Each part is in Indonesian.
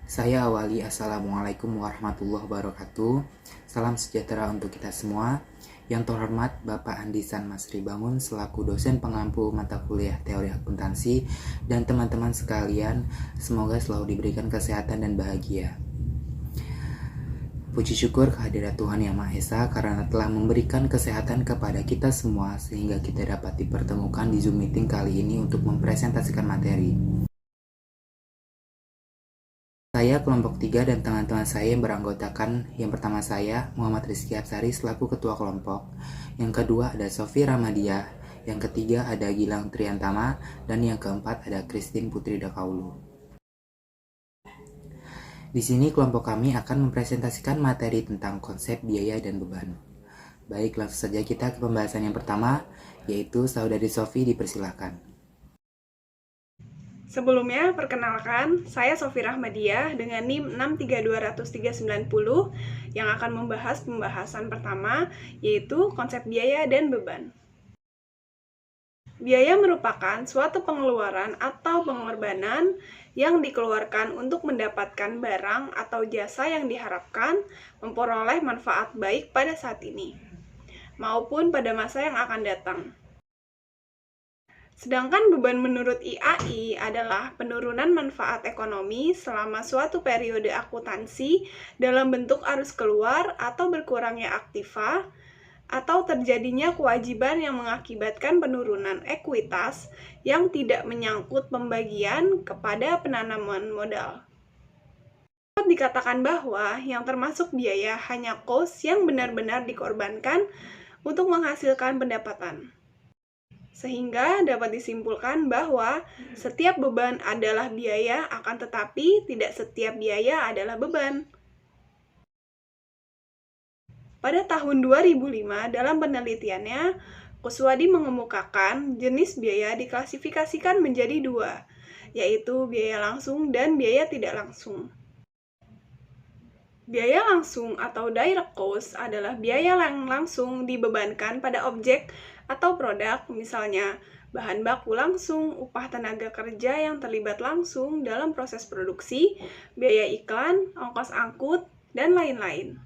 Saya awali Assalamualaikum warahmatullahi wabarakatuh. Salam sejahtera untuk kita semua. Yang terhormat Bapak Andisan Masri Bangun selaku dosen pengampu mata kuliah teori akuntansi dan teman-teman sekalian, semoga selalu diberikan kesehatan dan bahagia. Puji syukur kehadirat Tuhan Yang Maha Esa karena telah memberikan kesehatan kepada kita semua sehingga kita dapat dipertemukan di Zoom meeting kali ini untuk mempresentasikan materi. Saya kelompok 3 dan teman-teman saya yang beranggotakan, yang pertama saya Muhammad Rizky Absari selaku ketua kelompok, yang kedua ada Sofi Ramadiah, yang ketiga ada Gilang Triantama, dan yang keempat ada Christine Putri Dakaulu. Di sini kelompok kami akan mempresentasikan materi tentang konsep biaya dan beban. Baik, langsung saja kita ke pembahasan yang pertama, yaitu Saudari Sofi dipersilahkan. Sebelumnya, perkenalkan, saya Sofi Rahmadiah dengan NIM 6320390 yang akan membahas pembahasan pertama, yaitu konsep biaya dan beban. Biaya merupakan suatu pengeluaran atau pengorbanan yang dikeluarkan untuk mendapatkan barang atau jasa yang diharapkan memperoleh manfaat baik pada saat ini, maupun pada masa yang akan datang. Sedangkan beban menurut IAI adalah penurunan manfaat ekonomi selama suatu periode akuntansi dalam bentuk arus keluar atau berkurangnya aktiva, atau terjadinya kewajiban yang mengakibatkan penurunan ekuitas yang tidak menyangkut pembagian kepada penanaman modal. Dapat dikatakan bahwa yang termasuk biaya hanya cost yang benar-benar dikorbankan untuk menghasilkan pendapatan. Sehingga dapat disimpulkan bahwa setiap beban adalah biaya, akan tetapi tidak setiap biaya adalah beban. Pada tahun 2005, dalam penelitiannya, Kuswadi mengemukakan jenis biaya diklasifikasikan menjadi dua, yaitu biaya langsung dan biaya tidak langsung. Biaya langsung atau direct cost adalah biaya yang langsung dibebankan pada objek atau produk, misalnya bahan baku langsung, upah tenaga kerja yang terlibat langsung dalam proses produksi, biaya iklan, ongkos angkut, dan lain-lain.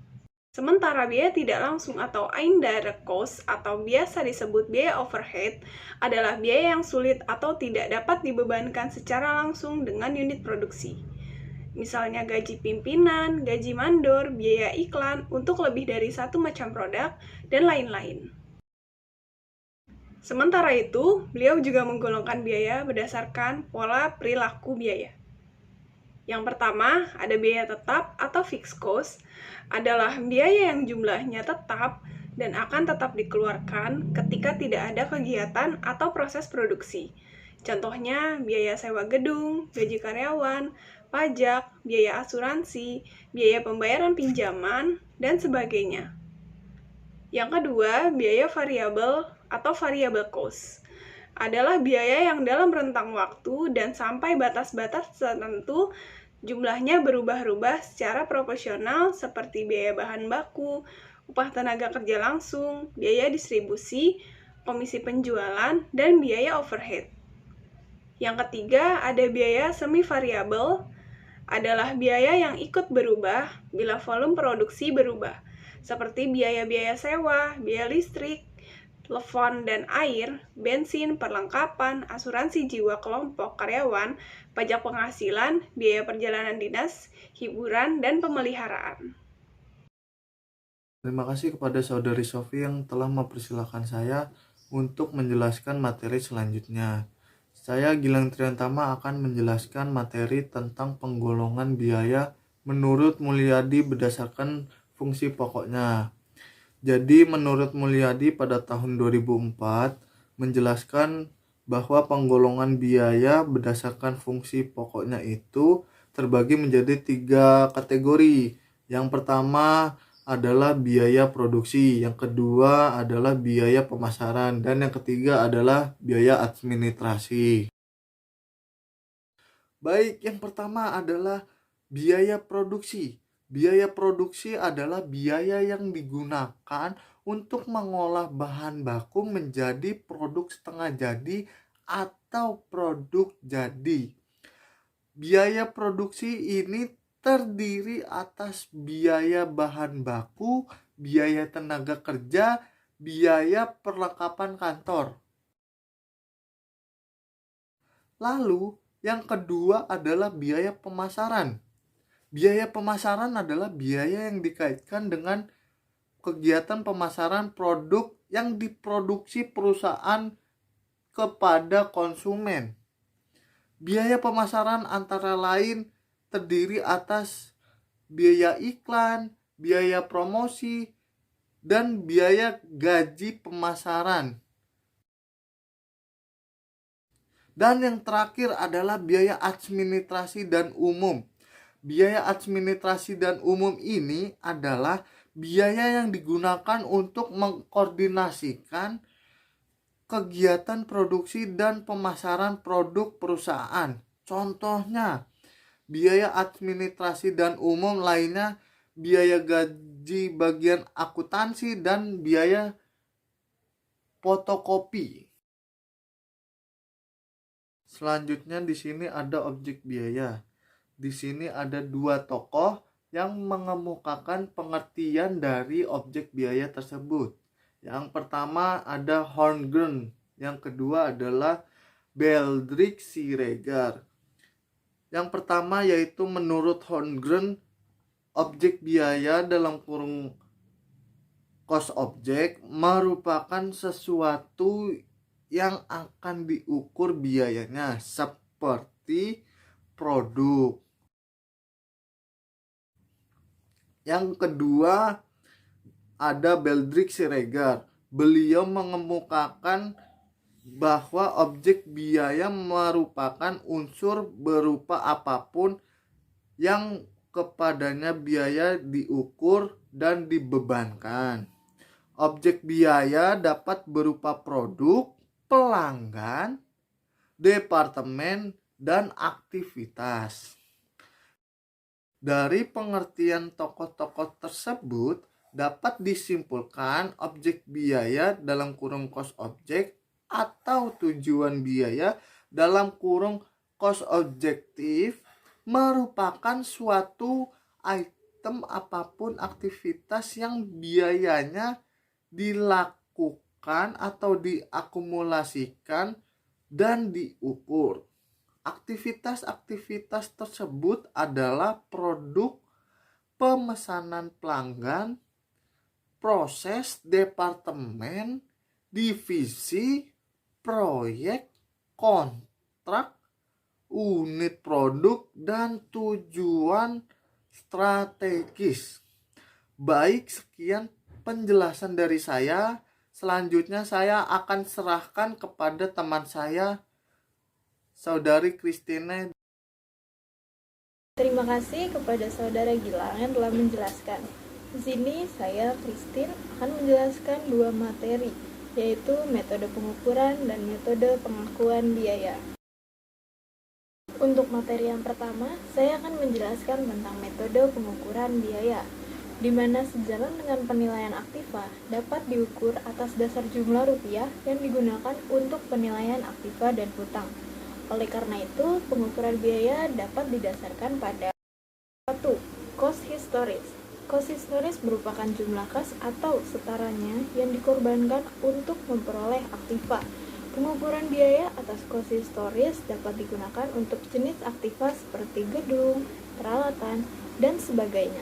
Sementara biaya tidak langsung atau indirect cost atau biasa disebut biaya overhead adalah biaya yang sulit atau tidak dapat dibebankan secara langsung dengan unit produksi. Misalnya gaji pimpinan, gaji mandor, biaya iklan untuk lebih dari satu macam produk, dan lain-lain. Sementara itu, beliau juga menggolongkan biaya berdasarkan pola perilaku biaya. Yang pertama, ada biaya tetap atau fixed cost, adalah biaya yang jumlahnya tetap dan akan tetap dikeluarkan ketika tidak ada kegiatan atau proses produksi. Contohnya, biaya sewa gedung, gaji karyawan, pajak, biaya asuransi, biaya pembayaran pinjaman, dan sebagainya. Yang kedua, biaya variabel atau variable cost adalah biaya yang dalam rentang waktu dan sampai batas-batas tertentu jumlahnya berubah-ubah secara proporsional seperti biaya bahan baku, upah tenaga kerja langsung, biaya distribusi, komisi penjualan, dan biaya overhead. Yang ketiga, ada biaya semi-variabel, adalah biaya yang ikut berubah bila volume produksi berubah, seperti biaya-biaya sewa, biaya listrik, telepon dan air, bensin, perlengkapan, asuransi jiwa kelompok karyawan, pajak penghasilan, biaya perjalanan dinas, hiburan, dan pemeliharaan. Terima kasih kepada Saudari Sofi yang telah mempersilahkan saya untuk menjelaskan materi selanjutnya. Saya Gilang Triantama akan menjelaskan materi tentang penggolongan biaya menurut Mulyadi berdasarkan fungsi pokoknya. Jadi menurut Mulyadi pada tahun 2004 menjelaskan bahwa penggolongan biaya berdasarkan fungsi pokoknya itu terbagi menjadi 3 kategori. Yang pertama adalah biaya produksi, yang kedua adalah biaya pemasaran, dan yang ketiga adalah biaya administrasi. Baik, yang pertama adalah biaya produksi. Biaya produksi adalah biaya yang digunakan untuk mengolah bahan baku menjadi produk setengah jadi atau produk jadi. Biaya produksi ini terdiri atas biaya bahan baku, biaya tenaga kerja, biaya perlengkapan kantor. Lalu, yang kedua adalah biaya pemasaran. Biaya pemasaran adalah biaya yang dikaitkan dengan kegiatan pemasaran produk yang diproduksi perusahaan kepada konsumen. Biaya pemasaran antara lain terdiri atas biaya iklan, biaya promosi, dan biaya gaji pemasaran. Dan yang terakhir adalah biaya administrasi dan umum. Biaya administrasi dan umum ini adalah biaya yang digunakan untuk mengkoordinasikan kegiatan produksi dan pemasaran produk perusahaan. Contohnya, biaya administrasi dan umum lainnya, biaya gaji bagian akuntansi, dan biaya fotokopi. Selanjutnya di sini ada objek biaya. Di sini ada dua tokoh yang mengemukakan pengertian dari objek biaya tersebut. Yang pertama ada Holmgren, yang kedua adalah Beldrich Siregar. Yang pertama yaitu menurut Holmgren, objek biaya dalam kurung cost object merupakan sesuatu yang akan diukur biayanya seperti produk. Yang kedua ada Beldrich Siregar. Beliau mengemukakan bahwa objek biaya merupakan unsur berupa apapun yang kepadanya biaya diukur dan dibebankan. Objek biaya dapat berupa produk, pelanggan, departemen, dan aktivitas. Dari pengertian tokoh-tokoh tersebut dapat disimpulkan objek biaya dalam kurung cost object atau tujuan biaya dalam kurung cost objektif merupakan suatu item apapun aktivitas yang biayanya dilakukan atau diakumulasikan dan diukur. Aktivitas-aktivitas tersebut adalah produk, pemesanan pelanggan, proses, departemen, divisi, proyek, kontrak, unit produk, dan tujuan strategis. Baik, sekian penjelasan dari saya. Selanjutnya saya akan serahkan kepada teman saya, Saudari Christine. Terima kasih kepada Saudara Gilang yang telah menjelaskan. Di sini saya, Christine, akan menjelaskan dua materi, yaitu metode pengukuran dan metode pengakuan biaya. Untuk materi yang pertama, saya akan menjelaskan tentang metode pengukuran biaya, di mana sejalan dengan penilaian aktiva dapat diukur atas dasar jumlah rupiah yang digunakan untuk penilaian aktiva dan hutang. Oleh karena itu, pengukuran biaya dapat didasarkan pada 1. Cost historis. Cost historis merupakan jumlah kas atau setaranya yang dikorbankan untuk memperoleh aktiva. Pengukuran biaya atas cost historis dapat digunakan untuk jenis aktiva seperti gedung, peralatan, dan sebagainya.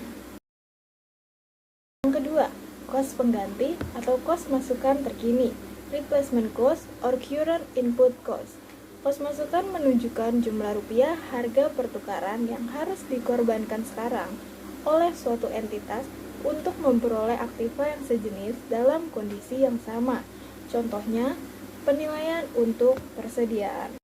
Yang kedua, cost pengganti atau cost masukan terkini, replacement cost or current input cost. Cost masukan menunjukkan jumlah rupiah harga pertukaran yang harus dikorbankan sekarang oleh suatu entitas untuk memperoleh aktiva yang sejenis dalam kondisi yang sama. Contohnya, penilaian untuk persediaan.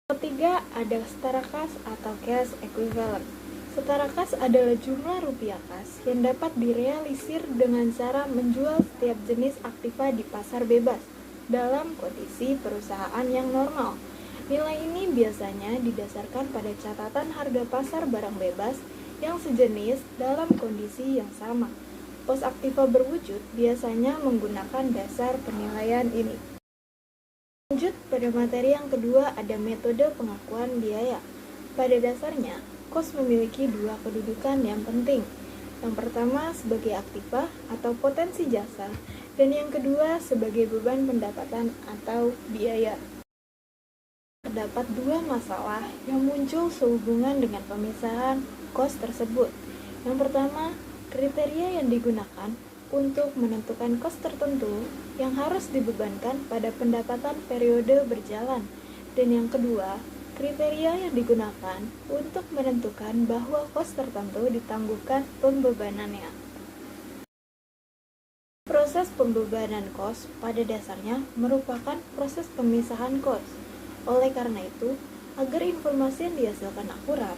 Ketiga, ada setara kas atau cash equivalent. Setara kas adalah jumlah rupiah kas yang dapat direalisir dengan cara menjual setiap jenis aktiva di pasar bebas dalam kondisi perusahaan yang normal. Nilai ini biasanya didasarkan pada catatan harga pasar barang bebas yang sejenis dalam kondisi yang sama. Pos aktiva berwujud biasanya menggunakan dasar penilaian ini. Lanjut pada materi yang kedua, ada metode pengakuan biaya. Pada dasarnya, kos memiliki dua kedudukan yang penting. Yang pertama sebagai aktiva atau potensi jasa, dan yang kedua sebagai beban pendapatan atau biaya. Terdapat dua masalah yang muncul sehubungan dengan pemisahan kos tersebut. Yang pertama, kriteria yang digunakan untuk menentukan kos tertentu yang harus dibebankan pada pendapatan periode berjalan. Dan yang kedua, kriteria yang digunakan untuk menentukan bahwa kos tertentu ditangguhkan pembebanannya. Proses pembebanan kos pada dasarnya merupakan proses pemisahan kos. Oleh karena itu, agar informasi yang dihasilkan akurat,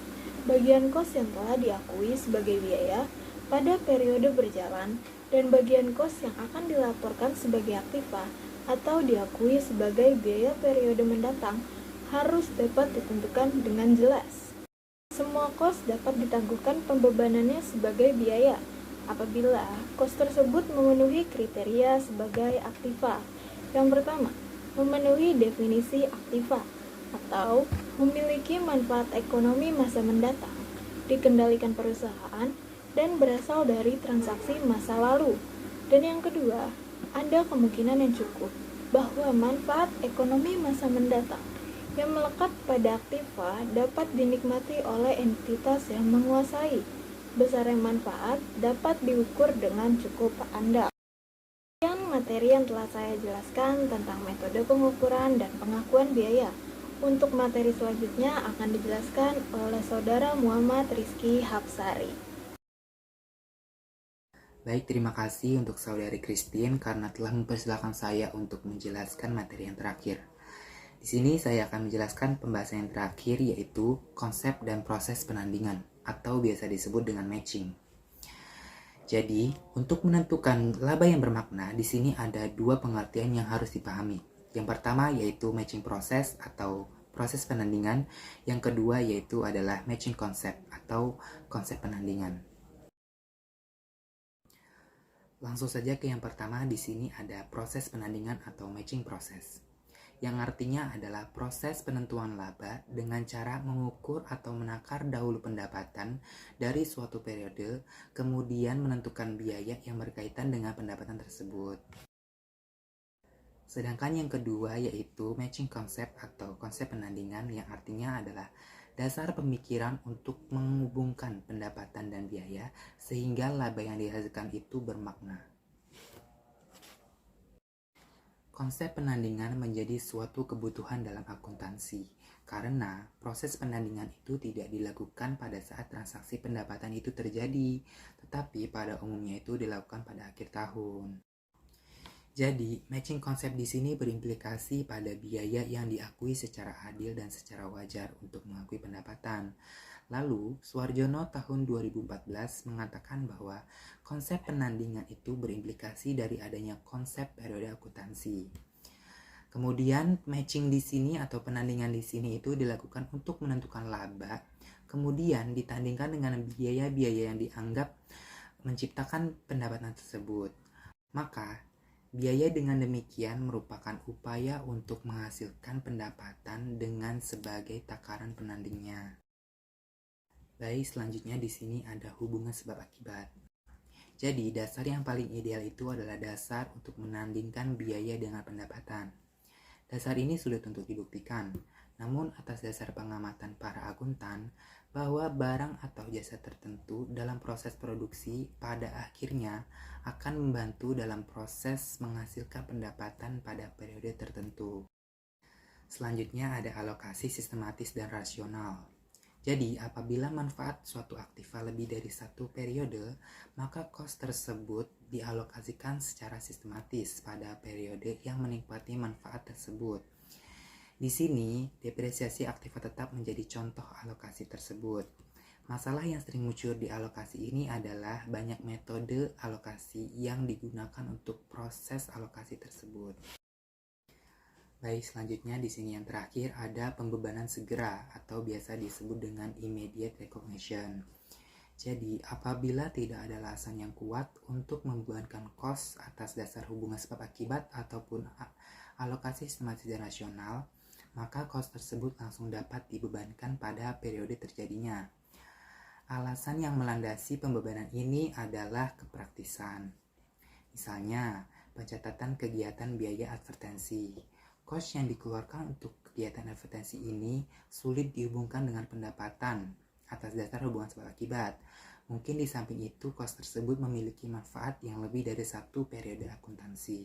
bagian kos yang telah diakui sebagai biaya pada periode berjalan dan bagian kos yang akan dilaporkan sebagai aktiva atau diakui sebagai biaya periode mendatang harus dapat ditentukan dengan jelas. Semua kos dapat ditangguhkan pembebanannya sebagai biaya apabila kos tersebut memenuhi kriteria sebagai aktiva. Yang pertama, memenuhi definisi aktiva atau memiliki manfaat ekonomi masa mendatang, dikendalikan perusahaan, dan berasal dari transaksi masa lalu. Dan yang kedua, ada kemungkinan yang cukup bahwa manfaat ekonomi masa mendatang yang melekat pada aktiva dapat dinikmati oleh entitas yang menguasai. Besarnya manfaat dapat diukur dengan cukup andal. Materi yang telah saya jelaskan tentang metode pengukuran dan pengakuan biaya. Untuk materi selanjutnya akan dijelaskan oleh Saudara Muhammad Rizky Hapsari. Baik, terima kasih untuk Saudari Christine karena telah mempersilahkan saya untuk menjelaskan materi yang terakhir. Di sini saya akan menjelaskan pembahasan yang terakhir, yaitu konsep dan proses penandingan atau biasa disebut dengan matching. Jadi, untuk menentukan laba yang bermakna, di sini ada dua pengertian yang harus dipahami. Yang pertama yaitu matching proses atau proses penandingan. Yang kedua yaitu adalah matching concept atau konsep penandingan. Langsung saja ke yang pertama, di sini ada proses penandingan atau matching proses, yang artinya adalah proses penentuan laba dengan cara mengukur atau menakar dahulu pendapatan dari suatu periode, kemudian menentukan biaya yang berkaitan dengan pendapatan tersebut. Sedangkan yang kedua yaitu matching concept atau konsep penandingan, yang artinya adalah dasar pemikiran untuk menghubungkan pendapatan dan biaya sehingga laba yang dihasilkan itu bermakna. Konsep penandingan menjadi suatu kebutuhan dalam akuntansi karena proses penandingan itu tidak dilakukan pada saat transaksi pendapatan itu terjadi, tetapi pada umumnya itu dilakukan pada akhir tahun. Jadi, matching konsep di sini berimplikasi pada biaya yang diakui secara adil dan secara wajar untuk mengakui pendapatan. Lalu, Suarjono tahun 2014 mengatakan bahwa konsep penandingan itu berimplikasi dari adanya konsep periode akuntansi. Kemudian, matching di sini atau penandingan di sini itu dilakukan untuk menentukan laba, kemudian ditandingkan dengan biaya-biaya yang dianggap menciptakan pendapatan tersebut. Maka, biaya dengan demikian merupakan upaya untuk menghasilkan pendapatan dengan sebagai takaran penandingnya. Baik, selanjutnya di sini ada hubungan sebab akibat. Jadi, dasar yang paling ideal itu adalah dasar untuk menandingkan biaya dengan pendapatan. Dasar ini sulit untuk dibuktikan, namun atas dasar pengamatan para akuntan bahwa barang atau jasa tertentu dalam proses produksi pada akhirnya akan membantu dalam proses menghasilkan pendapatan pada periode tertentu. Selanjutnya ada alokasi sistematis dan rasional. Jadi, apabila manfaat suatu aktiva lebih dari satu periode, maka kos tersebut dialokasikan secara sistematis pada periode yang menikmati manfaat tersebut. Di sini, depresiasi aktiva tetap menjadi contoh alokasi tersebut. Masalah yang sering muncul di alokasi ini adalah banyak metode alokasi yang digunakan untuk proses alokasi tersebut. Baik, selanjutnya di sini yang terakhir ada pembebanan segera atau biasa disebut dengan immediate recognition. Jadi, apabila tidak ada alasan yang kuat untuk membebankan kos atas dasar hubungan sebab akibat ataupun alokasi sistematis dan rasional, maka kos tersebut langsung dapat dibebankan pada periode terjadinya. Alasan yang melandasi pembebanan ini adalah kepraktisan. Misalnya, pencatatan kegiatan biaya advertensi. Kos yang dikeluarkan untuk kegiatan advertensi ini sulit dihubungkan dengan pendapatan atas dasar hubungan sebab akibat. Mungkin di samping itu, kos tersebut memiliki manfaat yang lebih dari satu periode akuntansi.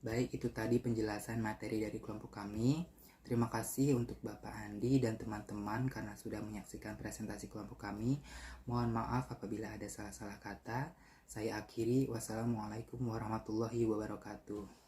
Baik, itu tadi penjelasan materi dari kelompok kami. Terima kasih untuk Bapak Andi dan teman-teman karena sudah menyaksikan presentasi kelompok kami. Mohon maaf apabila ada salah-salah kata. Saya akhiri. Wassalamualaikum warahmatullahi wabarakatuh.